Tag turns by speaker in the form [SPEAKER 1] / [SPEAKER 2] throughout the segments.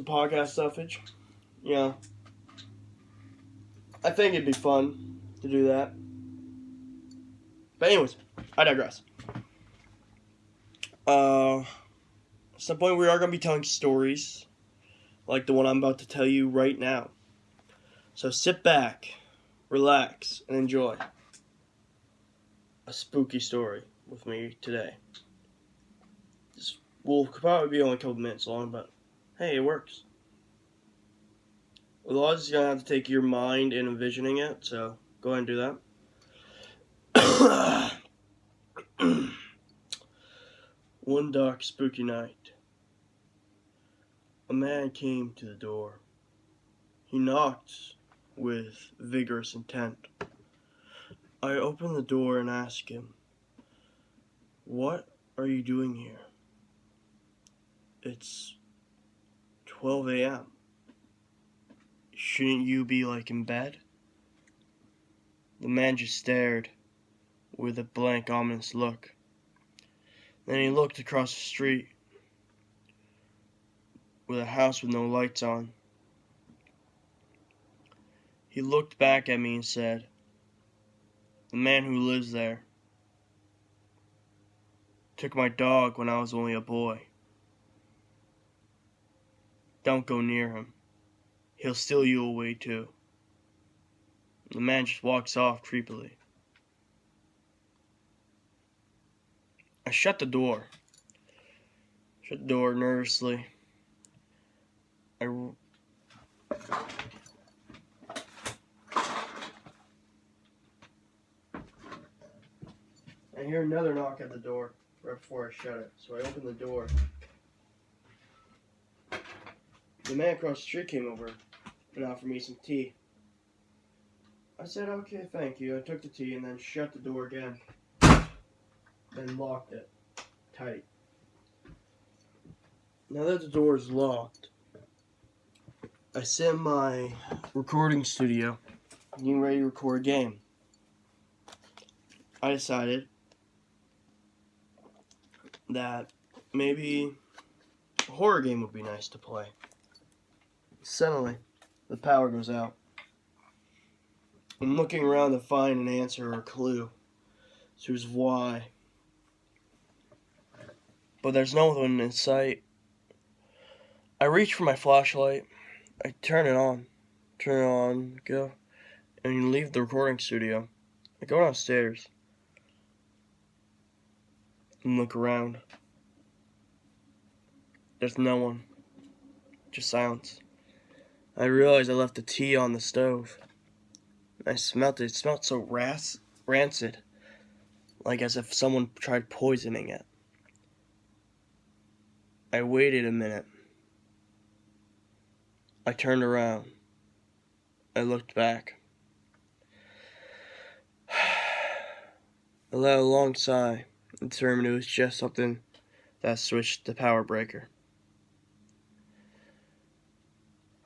[SPEAKER 1] podcast stuffage. Yeah. I think it'd be fun to do that. But anyways, I digress. At some point we are going to be telling stories like the one I'm about to tell you right now. So sit back, relax, and enjoy a spooky story with me today. This will probably be only a couple minutes long, but hey, it works. A lot is going to have to take your mind in envisioning it, so go ahead and do that. One dark, spooky night, a man came to the door. He knocked with vigorous intent. I opened the door and asked him, "What are you doing here? It's 12 a.m. Shouldn't you be, in bed?" The man just stared with a blank, ominous look. Then he looked across the street with a house with no lights on. He looked back at me and said, "The man who lives there took my dog when I was only a boy. Don't go near him. He'll steal you away too." The man just walks off creepily. I shut the door. Nervously. I hear another knock at the door right before I shut it, so I open the door. The man across the street came over and offered me some tea. I said, "Okay, thank you." I took the tea and then shut the door again. Then locked it tight. Now that the door is locked, I sit in my recording studio, getting ready to record a game. I decided that maybe a horror game would be nice to play. Suddenly, the power goes out. I'm looking around to find an answer or a clue to why. But there's no one in sight. I reach for my flashlight. I turn it on, go, and leave the recording studio. I go downstairs and look around. There's no one, just silence. I realize I left the tea on the stove. I smelt it. It smelled so rancid, like as if someone tried poisoning it. I waited a minute. I turned around. I looked back. I let out a long sigh and determined it was just something that switched the power breaker.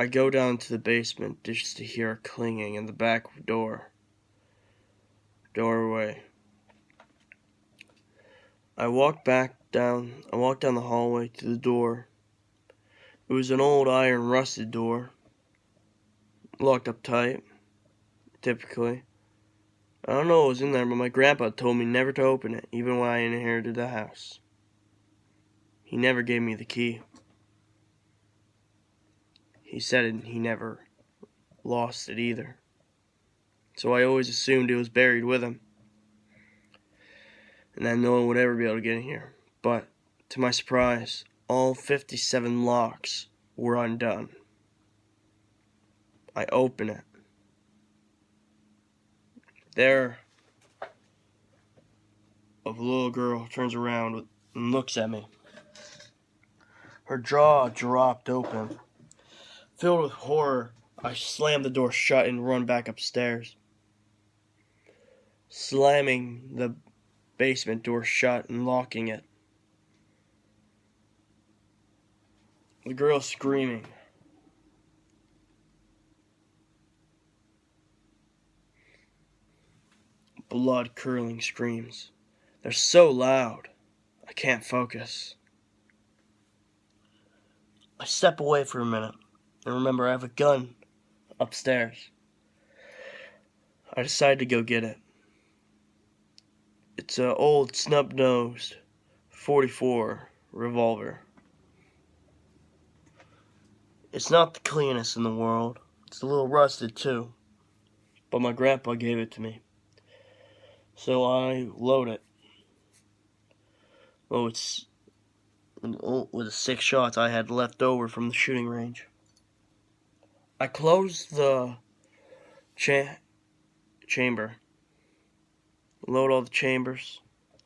[SPEAKER 1] I go down to the basement just to hear a clinging in the back doorway. I walked down the hallway to the door. It was an old iron rusted door, locked up tight, typically. I don't know what was in there, but my grandpa told me never to open it, even when I inherited the house. He never gave me the key. He said he never lost it either. So I always assumed it was buried with him, and that no one would ever be able to get in here. But, to my surprise, all 57 locks were undone. I open it. There, a little girl turns around and looks at me. Her jaw dropped open. Filled with horror, I slam the door shut and run back upstairs. Slamming the basement door shut and locking it. The girl screaming. Blood-curdling screams. They're so loud, I can't focus. I step away for a minute and remember I have a gun upstairs. I decide to go get it. It's an old snub-nosed 44 revolver. It's not the cleanest in the world. It's a little rusted too. But my grandpa gave it to me. So I load it. Oh, it's with the 6 shots I had left over from the shooting range. I close the chamber, load all the chambers,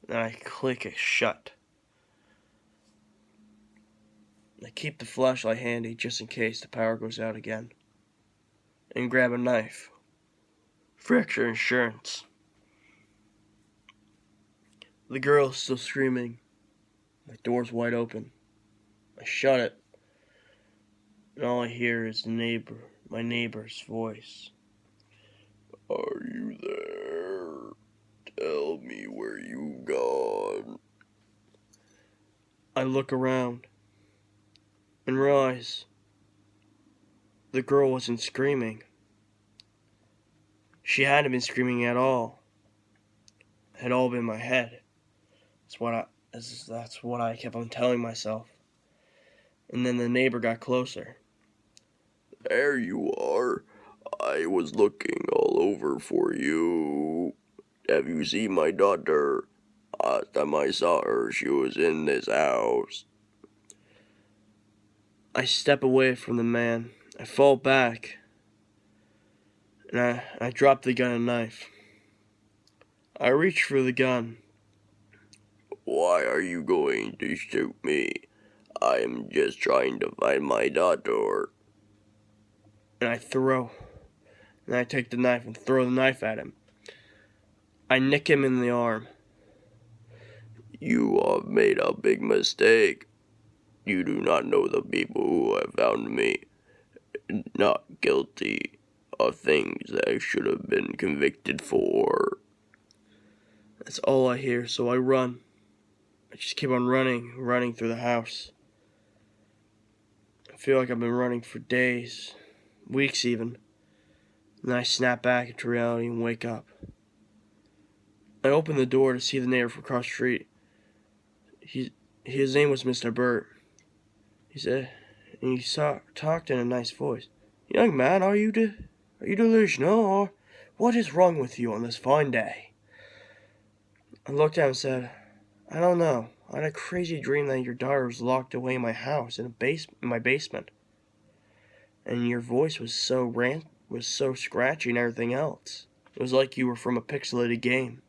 [SPEAKER 1] and I click it shut. I keep the flashlight handy just in case the power goes out again, and grab a knife for extra insurance. The girl is still screaming. My door's wide open. I shut it, and all I hear is my neighbor's voice. Are you there? Tell me where you gone. I look around and realize the girl wasn't screaming. She hadn't been screaming at all. It had all been my head. That's what I kept on telling myself. And then the neighbor got closer. There you are. I was looking all over for you. Have you seen my daughter? Last time I saw her, she was in this house. I step away from the man. I fall back. And I drop the gun and knife. I reach for the gun. Why are you going to shoot me? I am just trying to find my daughter. And I take the knife and throw the knife at him. I nick him in the arm. You have made a big mistake. You do not know the people who have found me not guilty of things that I should have been convicted for. That's all I hear, so I run. I just keep on running through the house. I feel like I've been running for days, weeks even. Then I snap back into reality and wake up. I open the door to see the neighbor from across the street. His name was Mr. Burt. He said, and he talked in a nice voice. Young man, are you delusional, or what is wrong with you on this fine day? I looked at him and said, I don't know. I had a crazy dream that your daughter was locked away in my house, in my basement. And your voice was so scratchy and everything else. It was like you were from a pixelated game.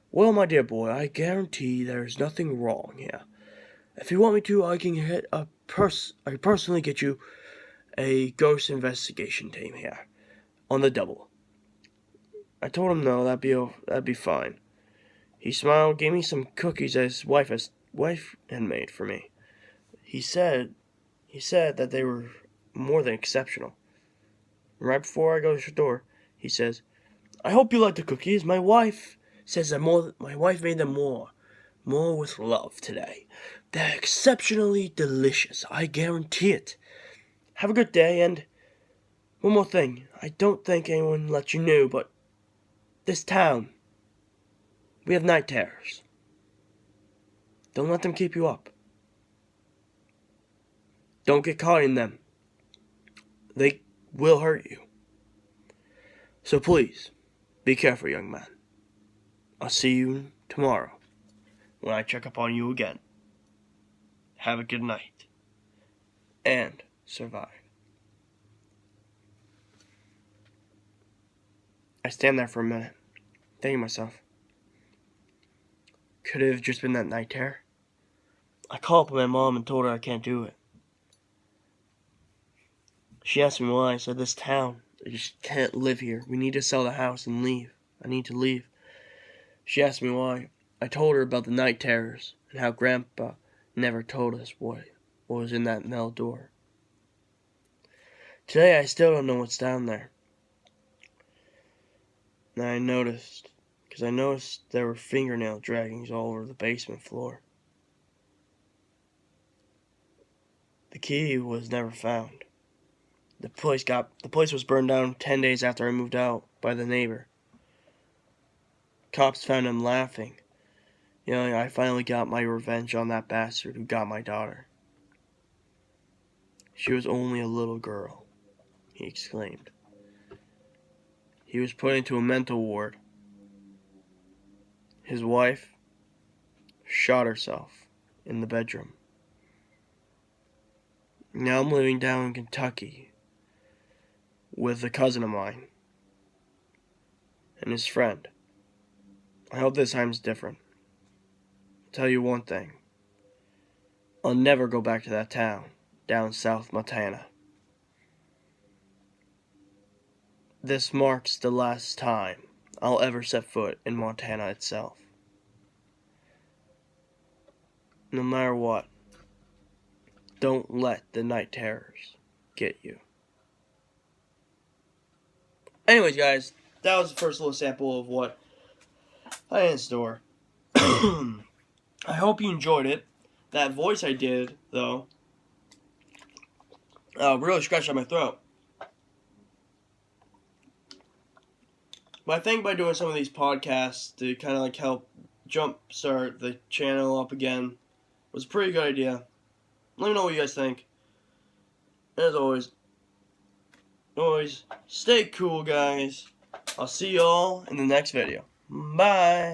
[SPEAKER 1] Well, my dear boy, I guarantee there's nothing wrong here. If you want me to, I can personally get you a ghost investigation team here, on the double. I told him no, that'd be fine. He smiled, gave me some cookies that his wife had made for me. He said that they were more than exceptional. Right before I go to the door, he says, I hope you like the cookies. My wife says that my wife made them more with love today. They're exceptionally delicious. I guarantee it. Have a good day, and one more thing. I don't think anyone let you know, but this town, we have night terrors. Don't let them keep you up. Don't get caught in them. They will hurt you. So please, be careful, young man. I'll see you tomorrow when I check up on you again. Have a good night. And survive. I stand there for a minute, thinking to myself, could it have just been that night terror? I called up my mom and told her I can't do it. She asked me why. I said, this town, I just can't live here. We need to sell the house and leave. I need to leave. She asked me why. I told her about the night terrors and how Grandpa never told us what was in that metal door. Today I still don't know what's down there. And I noticed there were fingernail draggings all over the basement floor. The key was never found. The place was burned down 10 days after I moved out by the neighbor. Cops found him laughing. I finally got my revenge on that bastard who got my daughter. She was only a little girl, he exclaimed. He was put into a mental ward. His wife shot herself in the bedroom. Now I'm living down in Kentucky with a cousin of mine and his friend. I hope this time's different. I'll tell you one thing. I'll never go back to that town down South Montana. This marks the last time I'll ever set foot in Montana itself. No matter what, don't let the night terrors get you. Anyways, guys, that was the first little sample of what I had in store. I hope you enjoyed it. That voice I did, though, really scratched out my throat. But I think by doing some of these podcasts to kind of like help jumpstart the channel up again was a pretty good idea. Let me know what you guys think. And as always, stay cool, guys. I'll see y'all in the next video. Bye.